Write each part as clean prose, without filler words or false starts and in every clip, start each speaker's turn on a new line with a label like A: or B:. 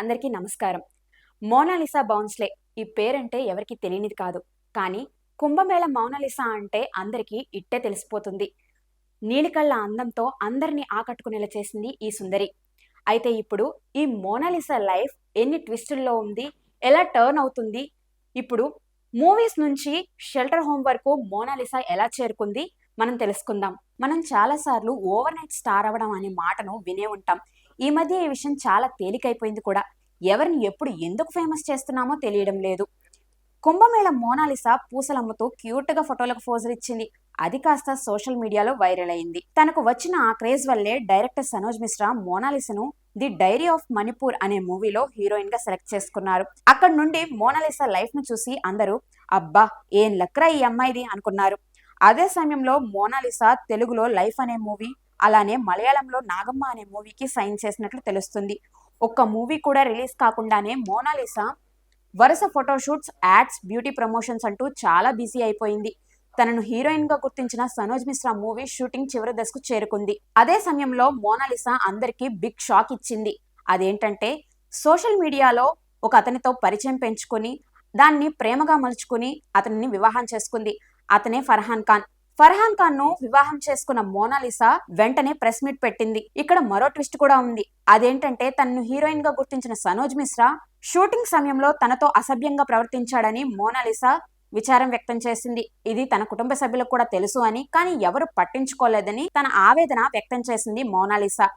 A: అందరికీ నమస్కారం. మోనాలిసా బౌన్స్లే ఈ పేరంటే ఎవరికి తెలియనిది కాదు. కానీ కుంభమేళ మోనాలిసా అంటే అందరికీ ఇట్టే తెలిసిపోతుంది. నీలికళ్ళ అందంతో అందరినీ ఆకట్టుకునేలా చేసింది ఈ సుందరి. అయితే ఇప్పుడు ఈ మోనాలిసా లైఫ్ ఎన్ని ట్విస్టుల్లో ఉంది, ఎలా టర్న్ అవుతుంది, ఇప్పుడు మూవీస్ నుంచి షెల్టర్ హోమ్ వరకు మోనాలిసా ఎలా చేరుకుంది మనం తెలుసుకుందాం. మనం చాలాసార్లు ఓవర్ నైట్ స్టార్ అవ్వడం అనే మాటను వినే ఉంటాం. ఈ మధ్య ఈ విషయం చాలా తేలికైపోయింది కూడా. ఎవరిని ఎప్పుడు ఎందుకు ఫేమస్ చేస్తున్నామో తెలియడం లేదు. కుంభమేళ మోనాలిసా పూసలమ్ముతూ క్యూట్గా ఫోటోలకు పోజులు ఇచ్చింది. అది కాస్త సోషల్ మీడియాలో వైరల్ అయింది. తనకు వచ్చిన ఆ క్రేజ్ వల్లే డైరెక్టర్ సనోజ్ మిశ్రా మోనాలిసాను ది డైరీ ఆఫ్ మణిపూర్ అనే మూవీలో హీరోయిన్ గా సెలెక్ట్ చేసుకున్నారు. అక్కడ నుండి మోనాలిసా లైఫ్ ను చూసి అందరూ అబ్బా ఏం లక్రా ఈ అమ్మాయిది అనుకున్నారు. అదే సమయంలో మోనాలిసా తెలుగులో లైఫ్ అనే మూవీ, అలానే మలయాళంలో నాగమ్మ అనే మూవీకి సైన్ చేసినట్లు తెలుస్తుంది. ఒక్క మూవీ కూడా రిలీజ్ కాకుండానే మోనాలిసా వరుస ఫోటోషూట్స్, యాడ్స్, బ్యూటీ ప్రమోషన్స్ అంటూ చాలా బిజీ అయిపోయింది. తనను హీరోయిన్ గా గుర్తించిన సనోజ్ మిశ్రా మూవీ షూటింగ్ చివరి దశకు చేరుకుంది. అదే సమయంలో మోనాలిసా అందరికీ బిగ్ షాక్ ఇచ్చింది. అదేంటంటే సోషల్ మీడియాలో ఒక అతనితో పరిచయం పెంచుకొని దాన్ని ప్రేమగా మలుచుకుని అతనిని వివాహం చేసుకుంది. అతనే ఫర్హాన్ ఖాన్. ఫర్హాన్ ఖాన్ ను వివాహం చేసుకున్న మోనాలిసా వెంటనే ప్రెస్ మీట్ పెట్టింది. ఇక్కడ మరో ట్విస్ట్ కూడా ఉంది. అదేంటంటే తనను హీరోయిన్ గా గుర్తించిన సనోజ్ మిశ్రా షూటింగ్ సమయంలో తనతో అసభ్యంగా ప్రవర్తించాడని మోనాలిసా విచారం వ్యక్తం చేసింది. ఇది తన కుటుంబ సభ్యులకు కూడా తెలుసు అని, కానీ ఎవరు పట్టించుకోలేదని తన ఆవేదన వ్యక్తం చేసింది మోనాలిసా.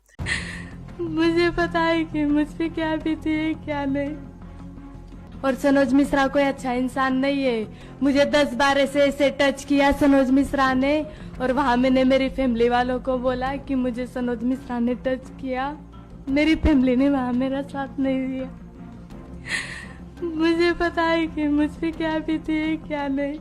B: मुझे पता है कि मुझ पे क्या बीती है क्या नहीं, और सनोज मिश्रा कोई अच्छा इंसान नहीं है. मुझे 10 बार ऐसे टच किया सनोज मिश्रा ने, और वहाँ मैंने मेरी फैमिली वालों को बोला कि मुझे सनोज मिश्रा ने टच किया. मेरी फैमिली ने वहाँ मेरा साथ नहीं दिया. मुझे पता है कि मुझ पे क्या बीती है क्या नहीं.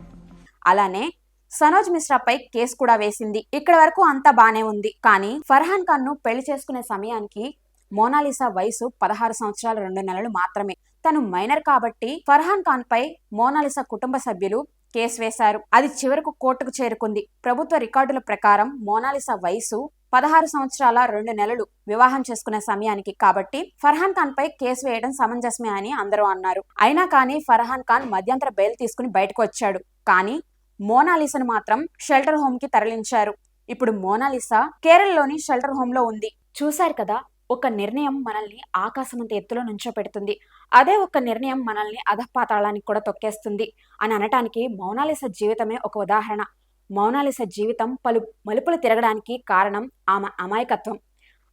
A: అలానే సనోజ్ మిశ్రాపై కేసు కూడా వేసింది. ఇక్కడ వరకు అంతా బానే ఉంది. కానీ ఫర్హాన్ ఖాన్ ను పెళ్లి చేసుకునే సమయానికి మోనాలిసా వయసు 16 సంవత్సరాల 2 నెలలు మాత్రమే. తను మైనర్ కాబట్టి ఫర్హాన్ ఖాన్ పై మోనాలిసా కుటుంబ సభ్యులు కేసు వేశారు. అది చివరకు కోర్టుకు చేరుకుంది. ప్రభుత్వ రికార్డుల ప్రకారం మోనాలిసా వయసు 16 సంవత్సరాల 2 నెలలు వివాహం చేసుకునే సమయానికి. కాబట్టి ఫర్హాన్ ఖాన్ పై కేసు వేయడం సమంజసమే అని అందరూ అన్నారు. అయినా కానీ ఫర్హాన్ ఖాన్ మధ్యంతర బెయిల్ తీసుకుని బయటకు వచ్చాడు. కానీ మోనాలిసాను మాత్రం షెల్టర్ హోమ్ కి తరలించారు. ఇప్పుడు మోనాలిసా కేరళలోని షెల్టర్ హోమ్ లో ఉంది. చూశారు కదా, ఒక నిర్ణయం మనల్ని ఆకాశమంత ఎత్తులో నుంచోపెడుతుంది. అదే ఒక నిర్ణయం మనల్ని అధపాతాళానికి కూడా తొక్కేస్తుంది అని అనటానికి మోనాలిసా జీవితమే ఒక ఉదాహరణ. మోనాలిసా జీవితం పలు మలుపులు తిరగడానికి కారణం ఆమె అమాయకత్వం,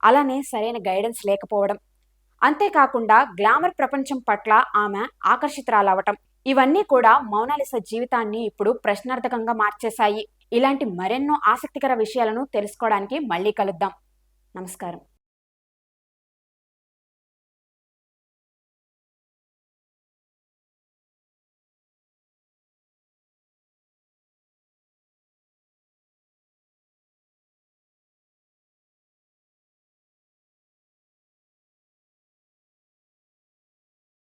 A: అలానే సరైన గైడెన్స్ లేకపోవడం, అంతేకాకుండా గ్లామర్ ప్రపంచం పట్ల ఆమె ఆకర్షితురాలవటం, ఇవన్నీ కూడా మోనాలిసా జీవితాన్ని ఇప్పుడు ప్రశ్నార్థకంగా మార్చేశాయి. ఇలాంటి మరెన్నో ఆసక్తికర విషయాలను తెలుసుకోవడానికి మళ్ళీ కలుద్దాం. నమస్కారం.